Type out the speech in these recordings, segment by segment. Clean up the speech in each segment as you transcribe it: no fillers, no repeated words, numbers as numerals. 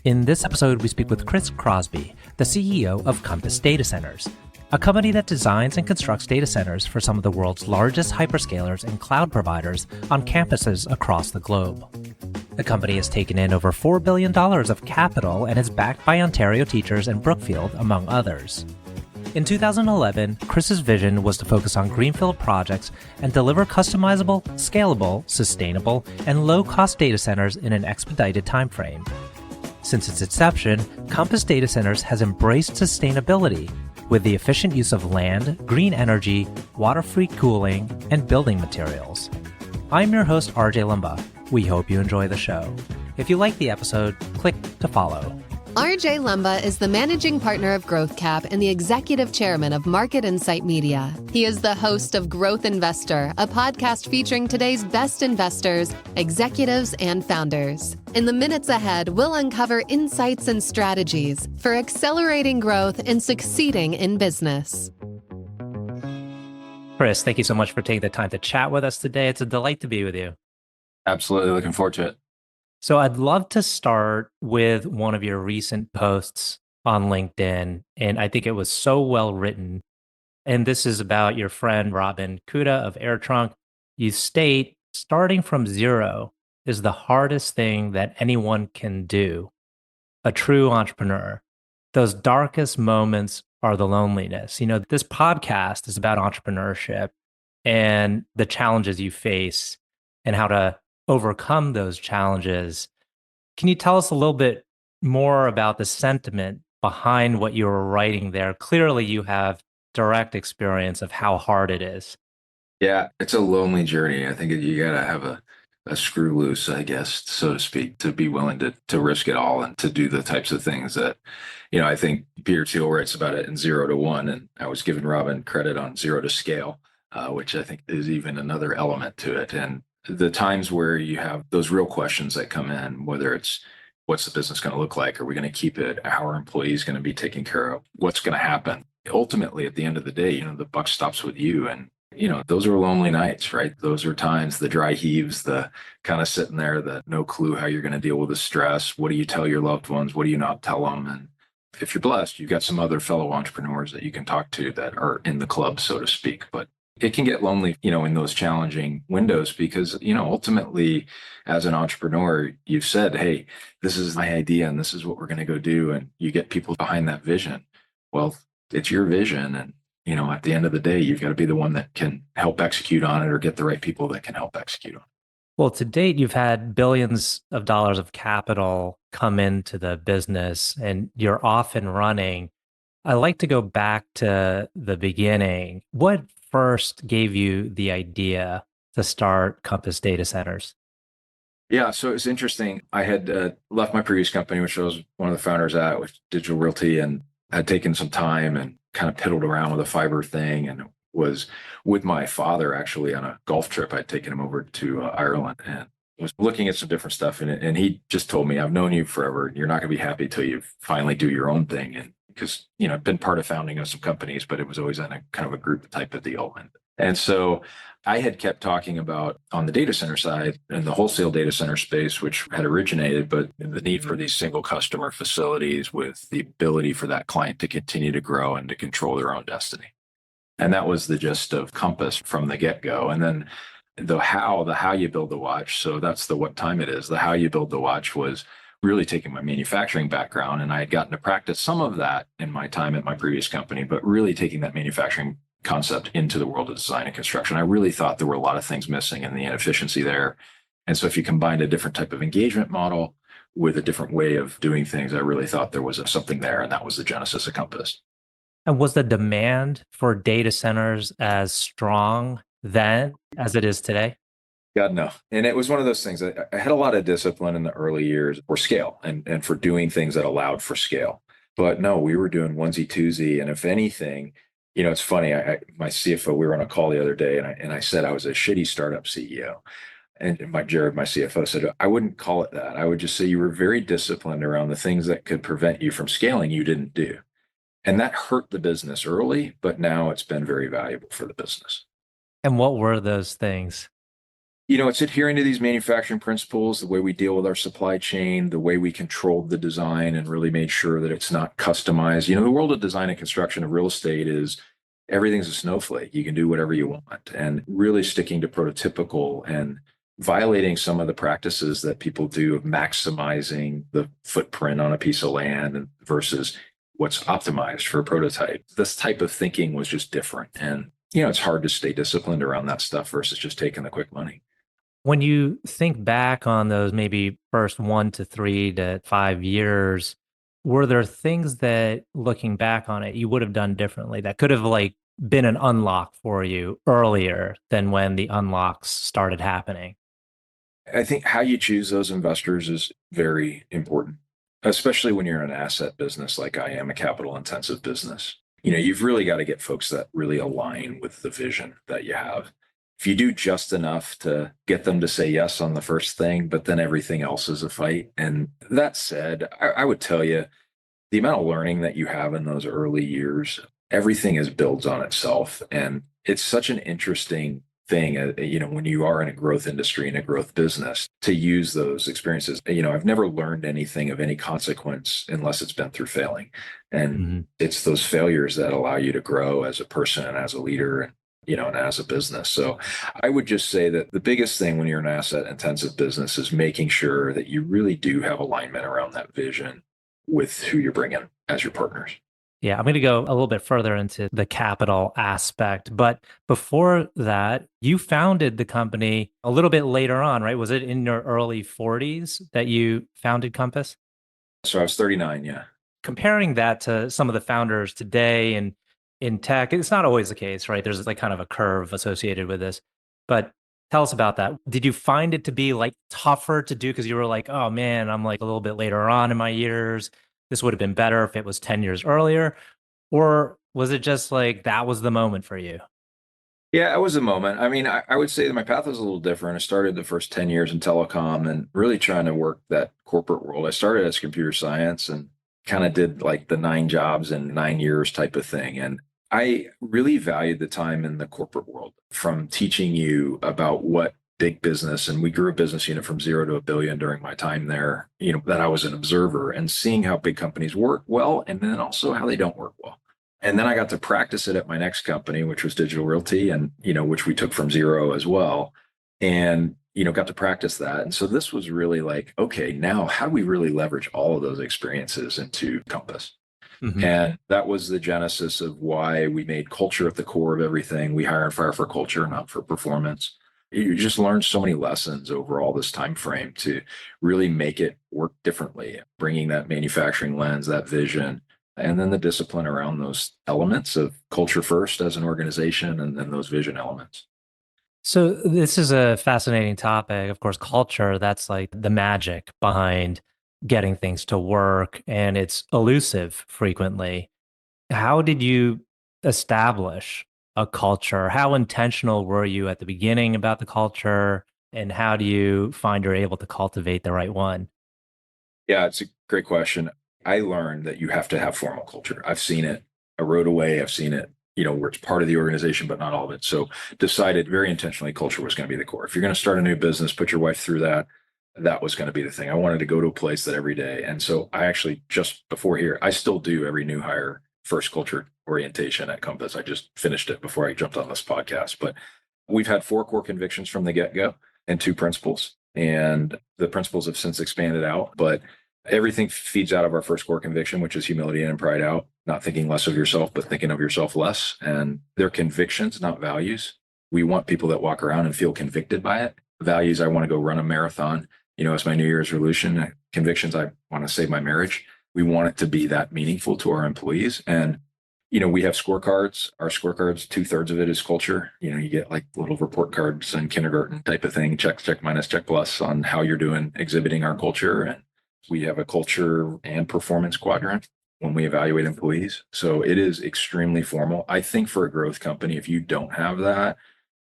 In this episode, we speak with Chris Crosby, the CEO of Compass Datacenters, a company that designs and constructs data centers for some of the world's largest hyperscalers and cloud providers on campuses across the globe. The company has taken in over $4 billion of capital and is backed by Ontario Teachers and Brookfield, among others. In 2011, Chris's vision was to focus on greenfield projects and deliver customizable, scalable, sustainable, and low-cost data centers in an expedited timeframe. Since its inception, Compass Datacenters has embraced sustainability with the efficient use of land, green energy, water-free cooling, and building materials. I'm your host, RJ Lumba. We hope you enjoy the show. If you like the episode, click to follow. RJ Lumba is the managing partner of GrowthCap and the executive chairman of Market Insight Media. He is the host of Growth Investor, a podcast featuring today's best investors, executives, and founders. In the minutes ahead, we'll uncover insights and strategies for accelerating growth and succeeding in business. Chris, thank you so much for taking the time to chat with us today. It's a delight to be with you. Absolutely. Looking forward to it. So I'd love to start with one of your recent posts on LinkedIn, and I think it was so well written. And this is about your friend Robin Kuda of AirTrunk. You state, starting from zero is the hardest thing that anyone can do. A true entrepreneur. Those darkest moments are the loneliness. You know, this podcast is about entrepreneurship and the challenges you face and how to overcome those challenges. Can you tell us a little bit more about the sentiment behind what you were writing there? Clearly, you have direct experience of how hard it is. Yeah, it's a lonely journey. I think you got to have a screw loose, I guess, so to speak, to be willing to risk it all and to do the types of things that, I think Peter Thiel writes about it in 0 to 1. And I was giving Robin credit on 0 to scale, which I think is even another element to it. And the times where you have those real questions that come in, whether it's what's the business going to look like? Are we going to keep it? How are employees going to be taken care of? What's going to happen? Ultimately, at the end of the day, the buck stops with you. And, those are lonely nights, right? Those are times, the dry heaves, the kind of sitting there, the no clue how you're going to deal with the stress. What do you tell your loved ones? What do you not tell them? And if you're blessed, you've got some other fellow entrepreneurs that you can talk to that are in the club, so to speak. But it can get lonely, in those challenging windows because, ultimately, as an entrepreneur, you've said, hey, this is my idea and this is what we're going to go do. And you get people behind that vision. Well, it's your vision. And, at the end of the day, you've got to be the one that can help execute on it or get the right people that can help execute on it. Well, to date, you've had billions of dollars of capital come into the business and you're off and running. I like to go back to the beginning. What first gave you the idea to start Compass Datacenters? Yeah, so it's interesting. I had left my previous company, which I was one of the founders at, with Digital Realty, and had taken some time and kind of piddled around with a fiber thing, and was with my father actually on a golf trip. I'd taken him over to Ireland and was looking at some different stuff in it. And he just told me, I've known you forever. You're not going to be happy till you finally do your own thing. And because, I've been part of founding of some companies, but it was always in a kind of a group type of deal. And so I had kept talking about on the data center side and the wholesale data center space, which had originated, but the need for these single customer facilities with the ability for that client to continue to grow and to control their own destiny. And that was the gist of Compass from the get-go. And then the how you build the watch. So that's the what time it is. The how you build the watch was really taking my manufacturing background, and I had gotten to practice some of that in my time at my previous company, but really taking that manufacturing concept into the world of design and construction. I really thought there were a lot of things missing and the inefficiency there. And so if you combined a different type of engagement model with a different way of doing things, I really thought there was something there, and that was the genesis of Compass. And was the demand for data centers as strong then as it is today? God, no. And it was one of those things. I had a lot of discipline in the early years for scale and for doing things that allowed for scale. But no, we were doing onesie twosie. And if anything, it's funny. My CFO, we were on a call the other day, and I said I was a shitty startup CEO. And Jared, my CFO, said, I wouldn't call it that. I would just say you were very disciplined around the things that could prevent you from scaling you didn't do. And that hurt the business early, but now it's been very valuable for the business. And what were those things? It's adhering to these manufacturing principles, the way we deal with our supply chain, the way we controlled the design and really made sure that it's not customized. The world of design and construction of real estate is everything's a snowflake. You can do whatever you want, and really sticking to prototypical and violating some of the practices that people do of maximizing the footprint on a piece of land versus what's optimized for a prototype. This type of thinking was just different. And, it's hard to stay disciplined around that stuff versus just taking the quick money. When you think back on those maybe first 1 to 3 to 5 years, were there things that looking back on it, you would have done differently that could have like been an unlock for you earlier than when the unlocks started happening? I think how you choose those investors is very important, especially when you're in an asset business like I am, a capital intensive business. You've really got to get folks that really align with the vision that you have. If you do just enough to get them to say yes on the first thing, but then everything else is a fight. And that said, I would tell you the amount of learning that you have in those early years, everything is builds on itself. And it's such an interesting thing, when you are in a growth industry and a growth business to use those experiences. I've never learned anything of any consequence unless it's been through failing. And Mhm. it's those failures that allow you to grow as a person and as a leader and as a business. So I would just say that the biggest thing when you're an asset intensive business is making sure that you really do have alignment around that vision with who you're bringing as your partners. Yeah, I'm going to go a little bit further into the capital aspect. But before that, you founded the company a little bit later on, right? Was it in your early 40s that you founded Compass? So I was 39. Yeah. Comparing that to some of the founders today and in tech, it's not always the case, right? There's like kind of a curve associated with this. But tell us about that. Did you find it to be like tougher to do because you were like, oh man, I'm like a little bit later on in my years. This would have been better if it was 10 years earlier. Or was it just like that was the moment for you? Yeah, it was a moment. I mean, I would say that my path was a little different. I started the first 10 years in telecom and really trying to work that corporate world. I started as computer science and kind of did like the 9 jobs in 9 years type of thing. And I really valued the time in the corporate world from teaching you about what big business, and we grew a business unit from 0 to 1 billion during my time there, that I was an observer and seeing how big companies work well and then also how they don't work well. And then I got to practice it at my next company, which was Digital Realty, and which we took from zero as well, and got to practice that. And so this was really like, okay, now how do we really leverage all of those experiences into Compass? Hmm. And that was the genesis of why we made culture at the core of everything. We hire and fire for culture, not for performance. You just learned so many lessons over all this time frame to really make it work differently, bringing that manufacturing lens, that vision, and then the discipline around those elements of culture first as an organization, and then those vision elements. So this is a fascinating topic. Of course, culture, that's like the magic behind getting things to work, and it's elusive frequently. How did you establish a culture? How intentional were you at the beginning about the culture? And how do you find you're able to cultivate the right one? Yeah, it's a great question. I learned that you have to have formal culture. I've seen it erode away. I've seen it, where it's part of the organization, but not all of it. So decided very intentionally culture was going to be the core. If you're going to start a new business, put your wife through that. That was going to be the thing. I wanted to go to a place that every day. And so I actually, just before here, I still do every new hire first culture orientation at Compass. I just finished it before I jumped on this podcast. But we've had 4 core convictions from the get-go and 2 principles. And the principles have since expanded out, but everything feeds out of our first core conviction, which is humility and pride out, not thinking less of yourself, but thinking of yourself less. And they're convictions, not values. We want people that walk around and feel convicted by it. Values, I want to go run a marathon, as my New Year's resolution. Convictions, I want to save my marriage. We want it to be that meaningful to our employees. And we have scorecards. Our scorecards, 2/3 of it is culture. You get like little report cards in kindergarten type of thing, check, check minus, check plus on how you're doing exhibiting our culture. And we have a culture and performance quadrant when we evaluate employees. So it is extremely formal. I think for a growth company, if you don't have that,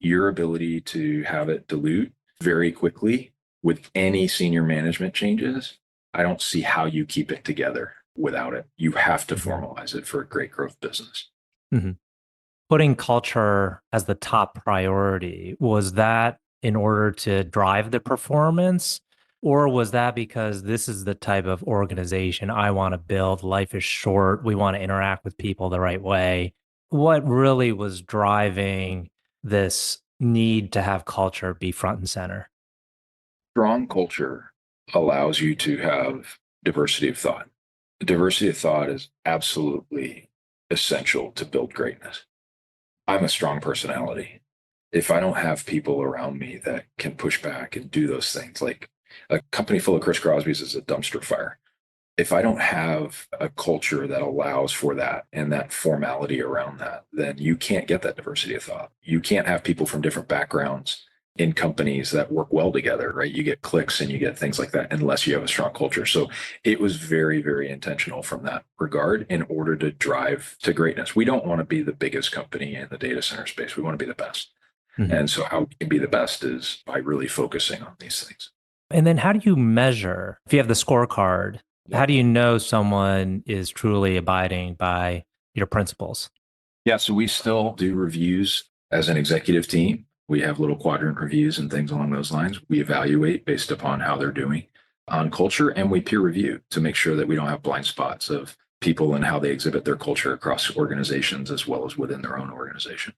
your ability to have it dilute very quickly with any senior management changes, I don't see how you keep it together without it. You have to Mhm. formalize it for a great growth business. Mhm. Putting culture as the top priority, was that in order to drive the performance? Or was that because this is the type of organization I want to build? Life is short. We want to interact with people the right way. What really was driving this need to have culture be front and center? Strong culture allows you to have diversity of thought. Diversity of thought is absolutely essential to build greatness. I'm a strong personality. If I don't have people around me that can push back and do those things, like a company full of Chris Crosby's is a dumpster fire. If I don't have a culture that allows for that and that formality around that, then you can't get that diversity of thought. You can't have people from different backgrounds in companies that work well together, right? You get clicks and you get things like that unless you have a strong culture. So it was very, very intentional from that regard in order to drive to greatness. We don't want to be the biggest company in the data center space. We want to be the best. And so how we can be the best is by really focusing on these things. And then how do you measure, if you have the scorecard, how do you know someone is truly abiding by your principles? Yeah, so we still do reviews as an executive team. We have little quadrant reviews and things along those lines. We evaluate based upon how they're doing on culture, and we peer review to make sure that we don't have blind spots of people and how they exhibit their culture across organizations as well as within their own organization.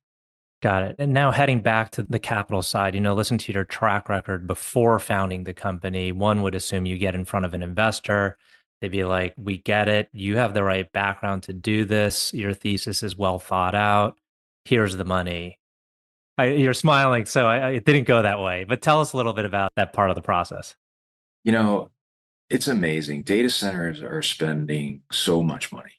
Got it. And now heading back to the capital side, listen to your track record before founding the company. One would assume you get in front of an investor. They'd be like, we get it. You have the right background to do this. Your thesis is well thought out. Here's the money. You're smiling, so it didn't go that way. But tell us a little bit about that part of the process. You know, it's amazing. Data centers are spending so much money.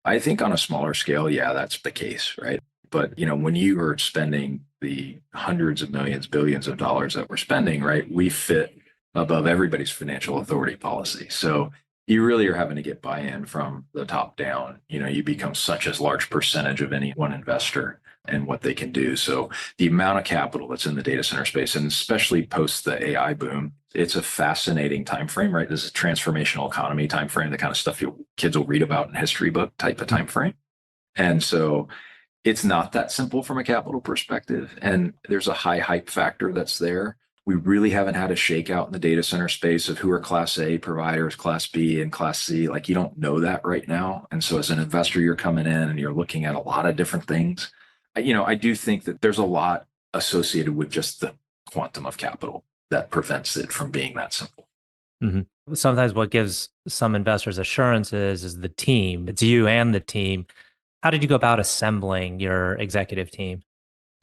I think on a smaller scale, yeah, that's the case, right? But when you are spending the hundreds of millions, billions of dollars that we're spending, right, we fit above everybody's financial authority policy. So you really are having to get buy-in from the top down. You become such a large percentage of any one investor and what they can do. So the amount of capital that's in the data center space, and especially post the AI boom, it's a fascinating time frame, right? This is a transformational economy time frame, the kind of stuff your kids will read about in history book type of time frame. And so it's not that simple from a capital perspective. And there's a high hype factor that's there. We really haven't had a shakeout in the data center space of who are Class A providers, Class B, and Class C. Like, you don't know that right now. And so as an investor, you're coming in and you're looking at a lot of different things. I do think that there's a lot associated with just the quantum of capital that prevents it from being that simple. Mm-hmm. Sometimes what gives some investors assurances is the team. It's you and the team. How did you go about assembling your executive team?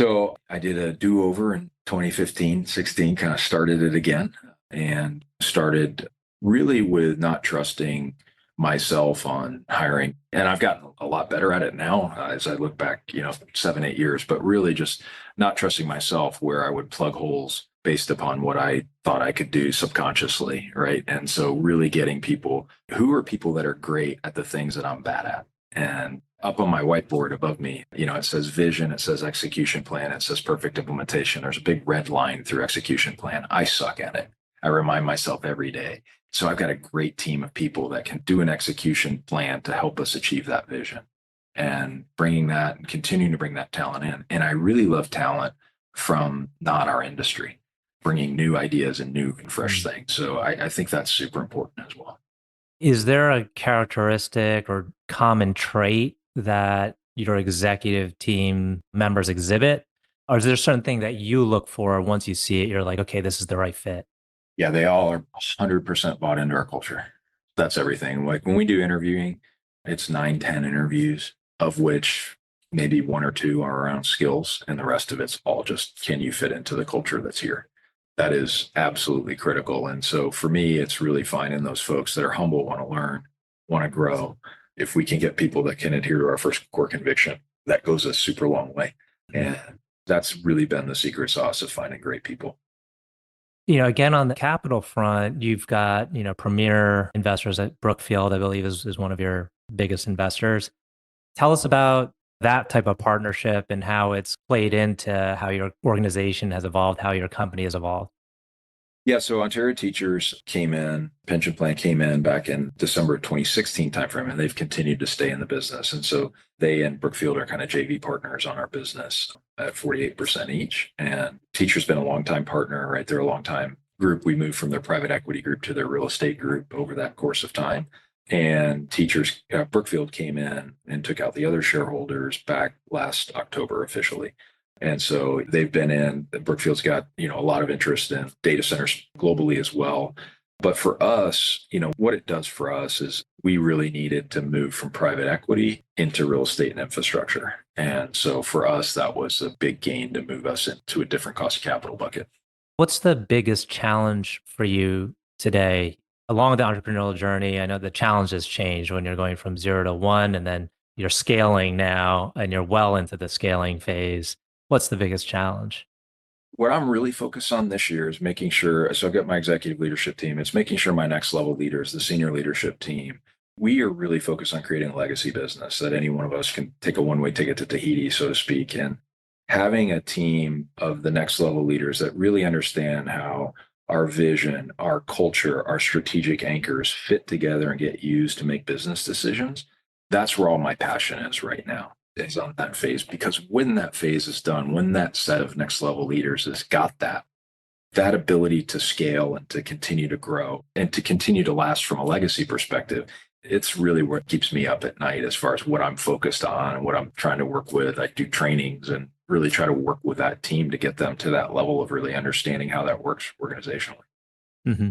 So I did a do-over in 2015, 16, kind of started it again and started really with not trusting myself on hiring. And I've gotten a lot better at it now as I look back, 7, 8 years, but really just not trusting myself where I would plug holes based upon what I thought I could do subconsciously, right? And so really getting people who are people that are great at the things that I'm bad at. And up on my whiteboard above me, it says vision, it says execution plan, it says perfect implementation. There's a big red line through execution plan. I suck at it. I remind myself every day. So I've got a great team of people that can do an execution plan to help us achieve that vision and bringing that and continuing to bring that talent in. And I really love talent from not our industry, bringing new ideas and new and fresh things. So I think that's super important as well. Is there a characteristic or common trait that your executive team members exhibit? Or is there a certain thing that you look for once you see it, you're like, okay, this is the right fit? Yeah, they all are 100% bought into our culture. That's everything. Like when we do interviewing, it's 9, 10 interviews, of which maybe 1 or 2 are around skills, and the rest of it's all just, can you fit into the culture that's here? That is absolutely critical. And so for me, it's really finding those folks that are humble, want to learn, want to grow. If we can get people that can adhere to our first core conviction, that goes a super long way. And that's really been the secret sauce of finding great people. Again, on the capital front, you've got, premier investors at Brookfield, I believe is one of your biggest investors. Tell us about that type of partnership and how it's played into how your organization has evolved, how your company has evolved. Yeah, so Ontario Teachers came in, pension plan came in back in December 2016 timeframe, and they've continued to stay in the business. And so they and Brookfield are kind of JV partners on our business at 48% each. And Teachers been a longtime partner, right? They're a longtime group. We moved from their private equity group to their real estate group over that course of time. And Teachers, Brookfield came in and took out the other shareholders back last October officially. And so they've been in, Brookfield's got, a lot of interest in data centers globally as well. But for us, what it does for us is we really needed to move from private equity into real estate and infrastructure. And so for us, that was a big gain to move us into a different cost of capital bucket. What's the biggest challenge for you today along the entrepreneurial journey? I know the challenge has changed when you're going from 0 to 1 and then you're scaling now and you're well into the scaling phase. What's the biggest challenge? What I'm really focused on this year is making sure, so I've got my executive leadership team, it's making sure my next level leaders, the senior leadership team, we are really focused on creating a legacy business that any one of us can take a one-way ticket to Tahiti, so to speak, and having a team of the next level leaders that really understand how our vision, our culture, our strategic anchors fit together and get used to make business decisions. That's where all my passion is right now, is on that phase. Because when that phase is done, when that set of next level leaders has got that ability to scale and to continue to grow and to continue to last from a legacy perspective, it's really what keeps me up at night as far as what I'm focused on and what I'm trying to work with. I do trainings and really try to work with that team to get them to that level of really understanding how that works organizationally. Mm-hmm.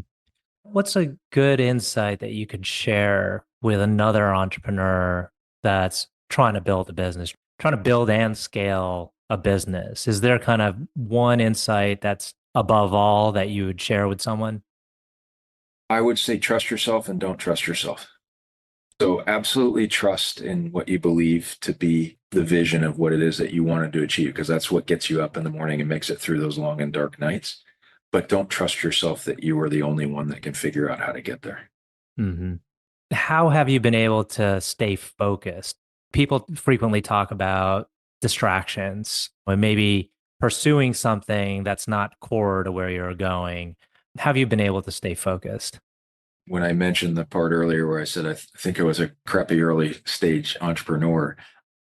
What's a good insight that you could share with another entrepreneur that's trying to build a business, trying to build and scale a business? Is there kind of one insight that's above all that you would share with someone? I would say trust yourself and don't trust yourself. So absolutely trust in what you believe to be the vision of what it is that you wanted to achieve, because that's what gets you up in the morning and makes it through those long and dark nights. But don't trust yourself that you are the only one that can figure out how to get there. Mm-hmm. How have you been able to stay focused? People frequently talk about distractions or maybe pursuing something that's not core to where you're going. How have you been able to stay focused? When I mentioned the part earlier where I said I think I was a crappy early stage entrepreneur,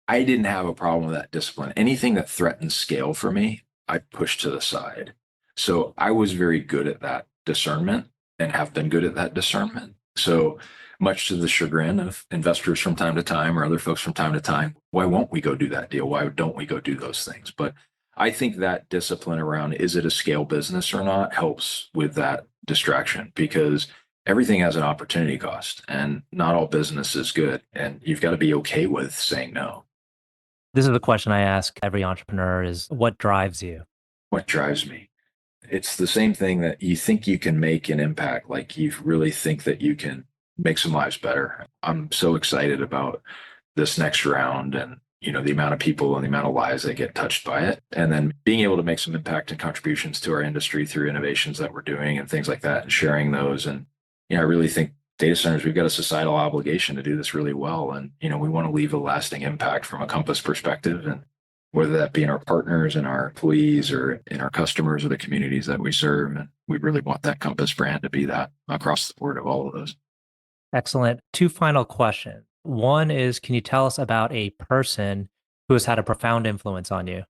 I didn't have a problem with that discipline. Anything that threatened scale for me, I pushed to the side. So I was very good at that discernment and have been good at that discernment. So much to the chagrin of investors from time to time or other folks from time to time, why won't we go do that deal? Why don't we go do those things? But I think that discipline around, is it a scale business or not, helps with that distraction, because everything has an opportunity cost and not all business is good. And you've got to be okay with saying no. This is the question I ask every entrepreneur is, what drives you? What drives me? It's the same thing that you think you can make an impact. Like you really think that you can make some lives better. I'm so excited about this next round and, the amount of people and the amount of lives that get touched by it. And then being able to make some impact and contributions to our industry through innovations that we're doing and things like that and sharing those. And, I really think data centers, we've got a societal obligation to do this really well. And, we want to leave a lasting impact from a Compass perspective. And whether that be in our partners and our employees or in our customers or the communities that we serve. And we really want that Compass brand to be that across the board of all of those. Excellent. 2 final questions. One is, can you tell us about a person who has had a profound influence on you?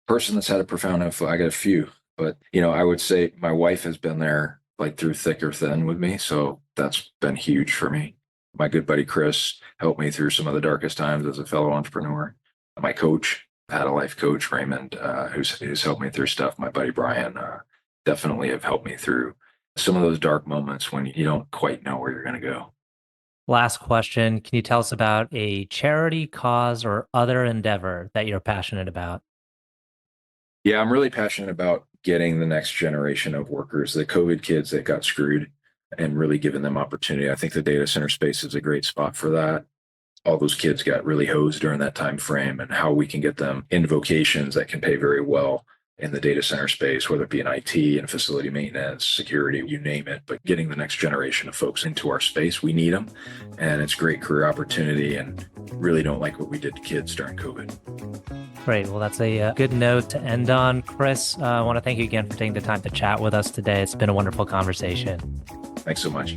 Person that's had a profound influence, I got a few, but, I would say my wife has been there like through thick or thin with me. So that's been huge for me. My good buddy, Chris, helped me through some of the darkest times as a fellow entrepreneur. My coach, I had a life coach, Raymond, who's helped me through stuff. My buddy, Brian, definitely have helped me through some of those dark moments when you don't quite know where you're going to go. Last question. Can you tell us about a charity, cause, or other endeavor that you're passionate about? Yeah, I'm really passionate about getting the next generation of workers, the COVID kids that got screwed, and really giving them opportunity. I think the data center space is a great spot for that. All those kids got really hosed during that time frame, and how we can get them into vocations that can pay very well in the data center space, whether it be in IT and facility maintenance, security, you name it. But getting the next generation of folks into our space, we need them. And it's great career opportunity, and really don't like what we did to kids during COVID. Great. Well, that's a good note to end on. Chris, I want to thank you again for taking the time to chat with us today. It's been a wonderful conversation. Thanks so much.